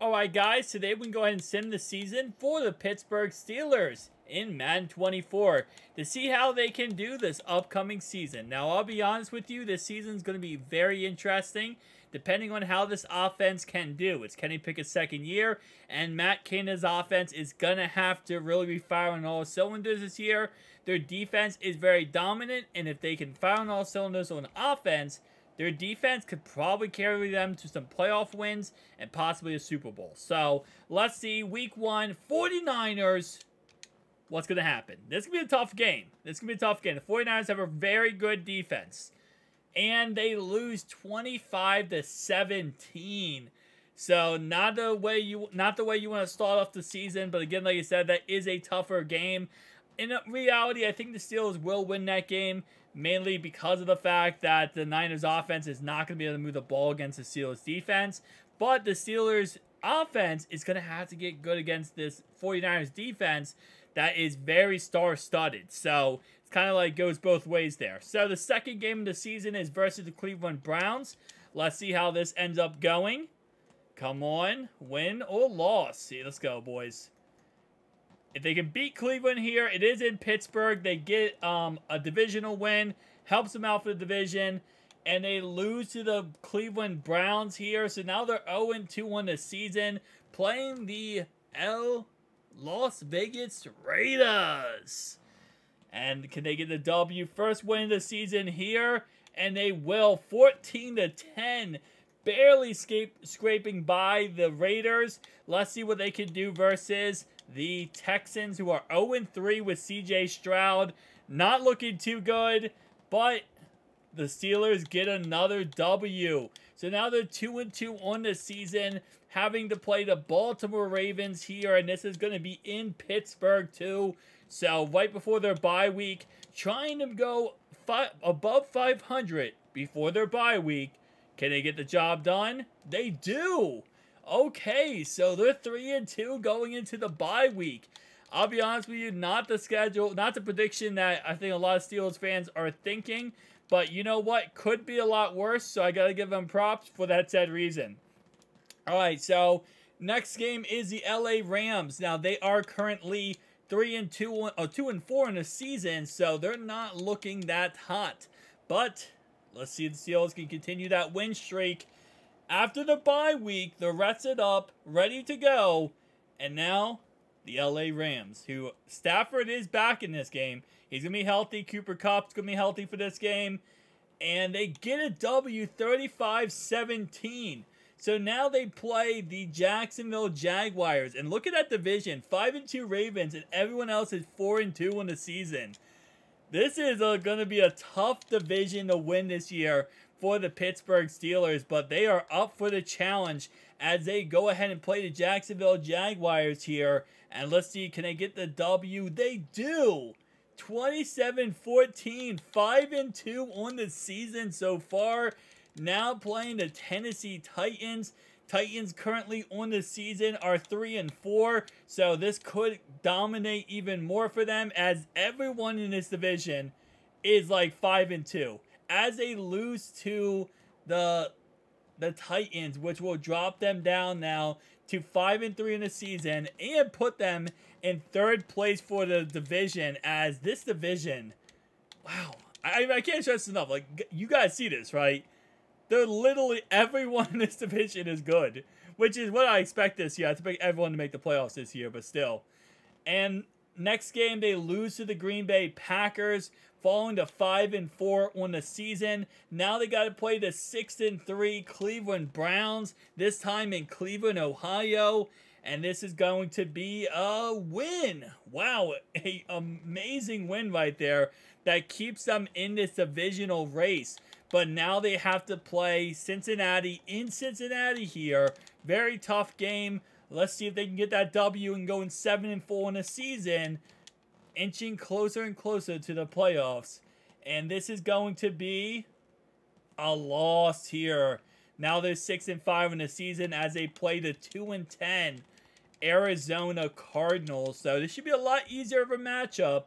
Alright guys, today we can go ahead and sim the season for the Pittsburgh Steelers in Madden 24 to see how they can do this upcoming season. Now I'll be honest with you, this season is going to be very interesting depending on how this offense can do. It's Kenny Pickett's second year, and Matt Canada's offense is going to have to really be firing on all cylinders this year. Their defense is very dominant, and if they can fire on all cylinders on offense, their defense could probably carry them to some playoff wins and possibly a Super Bowl. So, let's see. Week 1, 49ers. What's going to happen? This is going to be a tough game. The 49ers have a very good defense. And they lose 25-17. So, not the way you want to start off the season. But again, like I said, that is a tougher game. In reality, I think the Steelers will win that game, mainly because of the fact that the Niners offense is not going to be able to move the ball against the Steelers defense. But the Steelers offense is going to have to get good against this 49ers defense that is very star-studded. So it's kind of like goes both ways there. So the second game of the season is versus the Cleveland Browns. Let's see how this ends up going. Come on, win or loss. See, let's go, boys. If they can beat Cleveland here, it is in Pittsburgh. They get a divisional win, helps them out for the division, and they lose to the Cleveland Browns here. So now they're 0-2 on the season, playing the Las Vegas Raiders. And can they get the W? First win of the season here, and they will. 14-10. Barely scraping by the Raiders. Let's see what they can do versus the Texans, who are 0-3 with C.J. Stroud. Not looking too good, but the Steelers get another W. So now they're 2-2 on the season, having to play the Baltimore Ravens here, and this is going to be in Pittsburgh too. So right before their bye week, trying to go above 500 before their bye week. Can they get the job done? They do! Okay, so they're 3-2 going into the bye week. I'll be honest with you, not the schedule, not the prediction that I think a lot of Steelers fans are thinking. But you know what? Could be a lot worse, so I gotta give them props for that said reason. Alright, so next game is the LA Rams. Now, they are currently 3-2 or 2-4 in the season, so they're not looking that hot. But let's see if the Steelers can continue that win streak. After the bye week, they're rested up, ready to go. And now, the LA Rams, who Stafford is back in this game. He's going to be healthy. Cooper Kupp's going to be healthy for this game. And they get a W, 35-17. So now they play the Jacksonville Jaguars. And look at that division. 5-2 Ravens, and everyone else is 4-2 on the season. This is going to be a tough division to win this year for the Pittsburgh Steelers, but they are up for the challenge as they go ahead and play the Jacksonville Jaguars here. And let's see, can they get the W? They do! 27-14, 5-2 on the season so far. Now playing the Tennessee Titans. Titans currently on the season are 3-4, so this could dominate even more for them as everyone in this division is like 5-2. As they lose to the Titans, which will drop them down now to 5-3 in the season and put them in third place for the division. As this division, wow, I can't stress this enough. Like, you guys see this, right? They're literally, everyone in this division is good, which is what I expect this year. I expect everyone to make the playoffs this year, but still. And next game, they lose to the Green Bay Packers, falling to 5-4 on the season. Now they got to play the 6-3 Cleveland Browns, this time in Cleveland, Ohio. And this is going to be a win. Wow, an amazing win right there that keeps them in this divisional race. But now they have to play Cincinnati in Cincinnati here. Very tough game. Let's see if they can get that W and go in 7-4 in the season, inching closer and closer to the playoffs. And this is going to be a loss here. Now they're 6-5 in the season as they play the 2-10 Arizona Cardinals. So this should be a lot easier of a matchup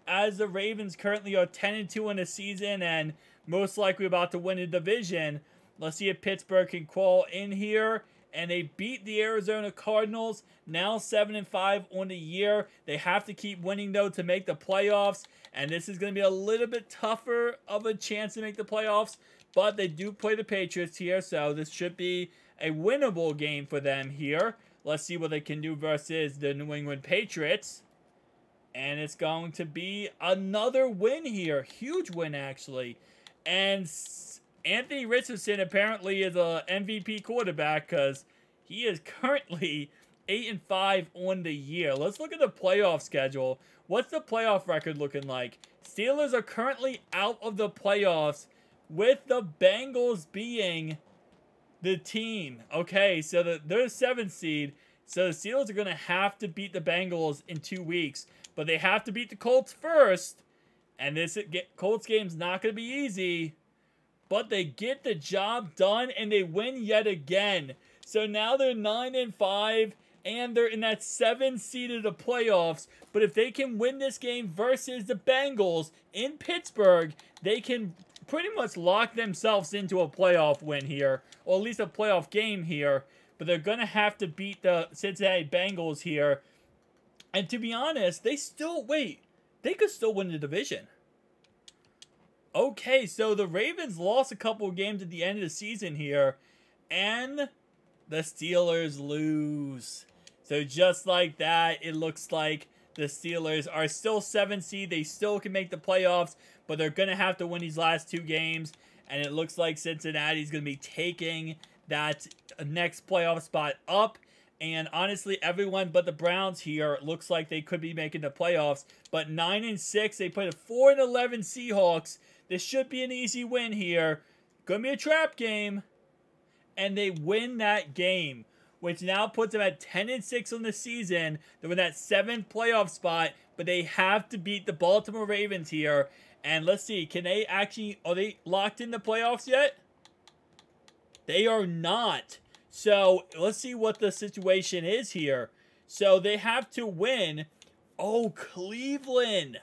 as the Ravens currently are 10-2 in the season and most likely about to win the division. Let's see if Pittsburgh can crawl in here and they beat the Arizona Cardinals, now 7-5 on the year. They have to keep winning, though, to make the playoffs, and this is going to be a little bit tougher of a chance to make the playoffs, but they do play the Patriots here, so this should be a winnable game for them here. Let's see what they can do versus the New England Patriots. And it's going to be another win here. Huge win, actually. And Anthony Richardson apparently is a MVP quarterback because he is currently 8-5 on the year. Let's look at the playoff schedule. What's the playoff record looking like? Steelers are currently out of the playoffs with the Bengals being the team. Okay, so they're the 7th seed. So the Steelers are going to have to beat the Bengals in 2 weeks. But they have to beat the Colts first. And this Colts game's not going to be easy. But they get the job done and they win yet again. So now they're 9-5 and they're in that 7th seed of the playoffs. But if they can win this game versus the Bengals in Pittsburgh, they can pretty much lock themselves into a playoff win here. Or at least a playoff game here. But they're going to have to beat the Cincinnati Bengals here. And to be honest, they could still win the division. Okay, so the Ravens lost a couple of games at the end of the season here. And the Steelers lose. So just like that, it looks like the Steelers are still 7th seed. They still can make the playoffs, but they're going to have to win these last 2 games. And it looks like Cincinnati's going to be taking that next playoff spot up. And honestly, everyone but the Browns here looks like they could be making the playoffs. But 9-6, they played a 4-11 Seahawks. This should be an easy win here. Gonna be a trap game. And they win that game, which now puts them at 10-6 on the season. They're in that 7th playoff spot, but they have to beat the Baltimore Ravens here. And let's see, are they locked in the playoffs yet? They are not. So, let's see what the situation is here. So, they have to win. Oh, Cleveland.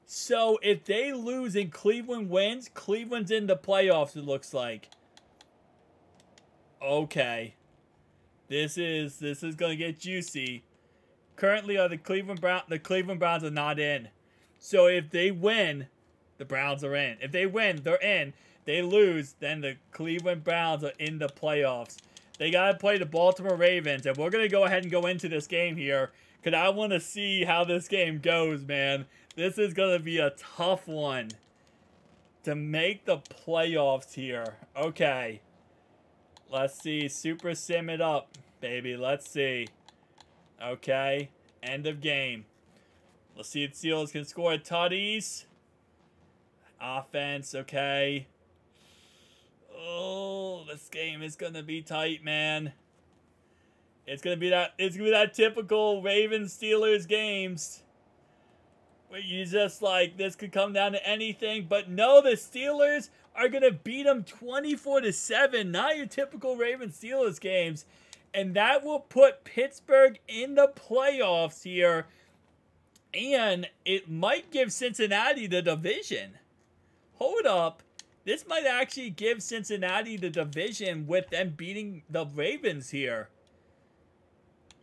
So, if they lose and Cleveland wins, Cleveland's in the playoffs, it looks like. Okay. This is going to get juicy. Currently, the Cleveland Browns are not in. So, if they win, the Browns are in. If they win, they're in. They lose, then the Cleveland Browns are in the playoffs. They got to play the Baltimore Ravens, and we're going to go ahead and go into this game here, because I want to see how this game goes, man. This is going to be a tough one to make the playoffs here. Okay. Let's see. Super sim it up, baby. Let's see. Okay. End of game. Let's see if Steelers can score tutties. Offense, okay. Oh, this game is gonna be tight, man. It's gonna be that typical Ravens Steelers games where you just like this could come down to anything, but no, the Steelers are gonna beat them 24-7. Not your typical Ravens Steelers games, and that will put Pittsburgh in the playoffs here, and it might give Cincinnati the division. Hold up. This might actually give Cincinnati the division with them beating the Ravens here.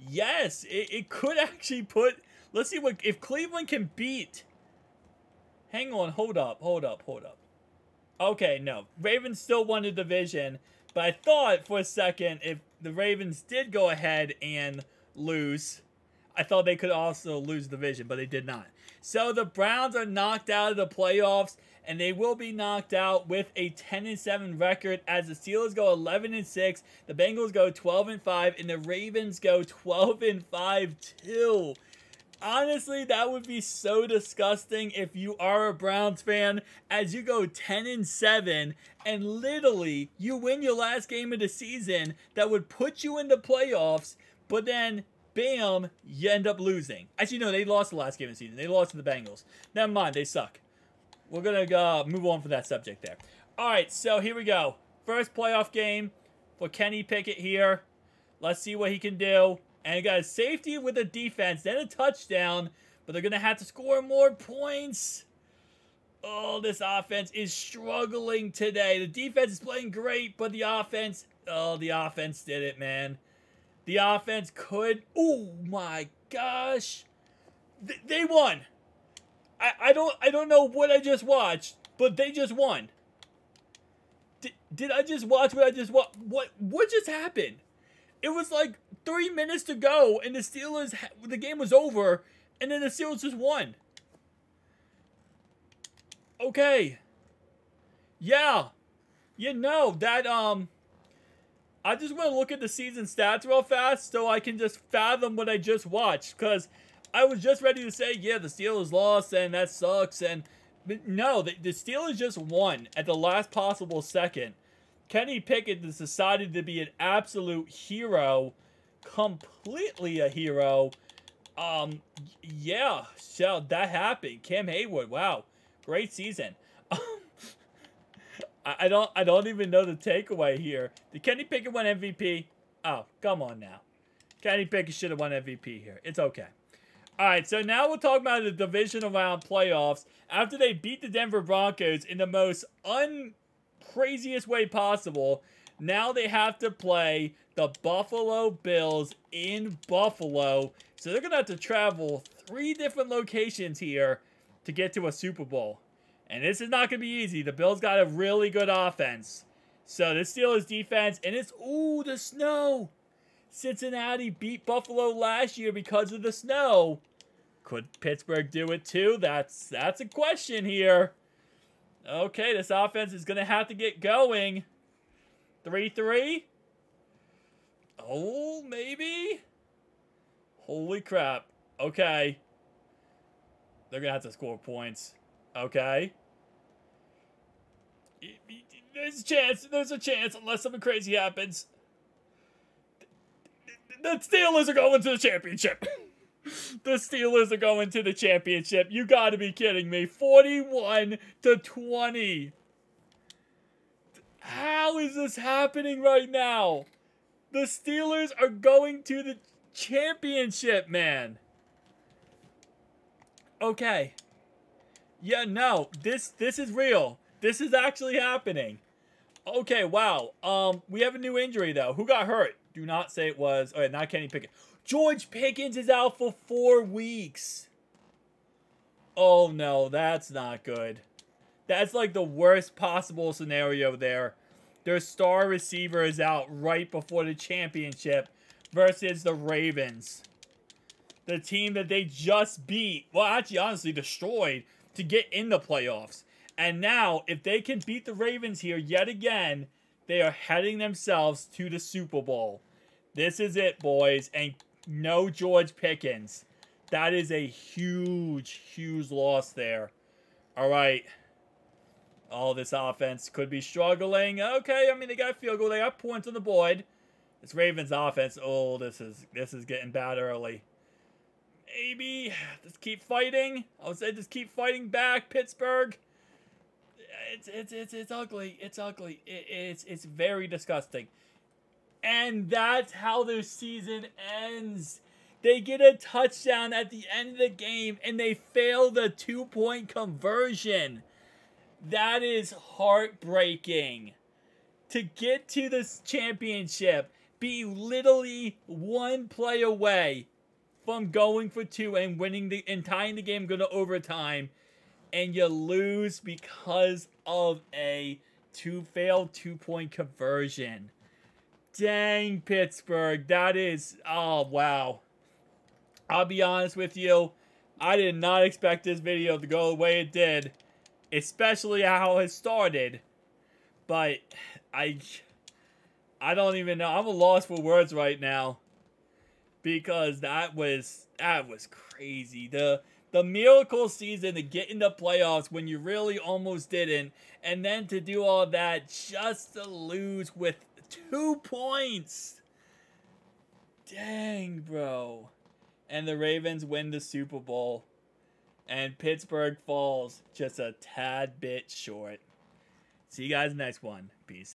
Yes, it could actually put... Let's see what... If Cleveland can beat... Hang on, hold up. Okay, no. Ravens still won the division. But I thought for a second if the Ravens did go ahead and lose, I thought they could also lose the division, but they did not. So the Browns are knocked out of the playoffs. And they will be knocked out with a 10-7 record as the Steelers go 11-6, the Bengals go 12-5, and the Ravens go 12-5 too. Honestly, that would be so disgusting if you are a Browns fan, as you go 10-7, and literally you win your last game of the season that would put you in the playoffs, but then bam, you end up losing. Actually, no, they lost the last game of the season. They lost to the Bengals. Never mind, they suck. We're going to move on from that subject there. All right, so here we go. First playoff game for Kenny Pickett here. Let's see what he can do. And he got a safety with a defense, then a touchdown. But they're going to have to score more points. Oh, this offense is struggling today. The defense is playing great, but the offense Oh, the offense did it, man. The offense could... Oh, my gosh. They won. I don't know what I just watched, but they just won. Did I just watch what I just watched? What just happened? It was like 3 minutes to go, and the game was over, and then the Steelers just won. Okay. Yeah. You know, that, I just want to look at the season stats real fast so I can just fathom what I just watched, because I was just ready to say, yeah, the Steelers lost, and that sucks, but no, the Steelers just won at the last possible second. Kenny Pickett has decided to be an absolute hero, completely a hero. Yeah, so that happened. Cam Hayward, wow, great season. I don't even know the takeaway here. Did Kenny Pickett win MVP? Oh, come on now. Kenny Pickett should have won MVP here. It's okay. All right, so now we'll talk about the divisional round playoffs. After they beat the Denver Broncos in the most craziest way possible, now they have to play the Buffalo Bills in Buffalo. So they're going to have to travel 3 different locations here to get to a Super Bowl. And this is not going to be easy. The Bills got a really good offense. So the Steelers defense, and it's, ooh, the snow. Cincinnati beat Buffalo last year because of the snow. Could Pittsburgh do it too? That's a question here. Okay, this offense is going to have to get going. 3-3. Oh, maybe? Holy crap. Okay. They're going to have to score points. Okay. There's a chance. There's a chance unless something crazy happens. The Steelers are going to the championship. The Steelers are going to the championship. You got to be kidding me. 41-20. How is this happening right now? The Steelers are going to the championship, man. Okay. Yeah, no. This is real. This is actually happening. Okay, wow. We have a new injury, though. Who got hurt? Do not say it was... All right, not Kenny Pickett. George Pickens is out for 4 weeks. Oh, no. That's not good. That's like the worst possible scenario there. Their star receiver is out right before the championship versus the Ravens. The team that they just beat. Well, actually, honestly, destroyed to get in the playoffs. And now, if they can beat the Ravens here yet again, they are heading themselves to the Super Bowl. This is it, boys. And no George Pickens. That is a huge, huge loss there. All right. Oh, this offense could be struggling. Okay, I mean, they got a field goal. They got points on the board. This Ravens offense, oh, this is getting bad early. Maybe just keep fighting. I would say just keep fighting back, Pittsburgh. It's ugly. It's ugly. It's very disgusting. And that's how their season ends. They get a touchdown at the end of the game, and they fail the 2-point conversion. That is heartbreaking. To get to this championship, be literally 1 play away from going for 2 and winning and tying the game, going to overtime, and you lose because of a failed 2-point conversion. Dang, Pittsburgh. That is, oh, wow. I'll be honest with you. I did not expect this video to go the way it did. Especially how it started. But I don't even know. I'm a loss for words right now. Because that was crazy. The miracle season to get in the playoffs when you really almost didn't. And then to do all that just to lose with 2 points. Dang, bro. And the Ravens win the Super Bowl. And Pittsburgh falls just a tad bit short. See you guys next one. Peace.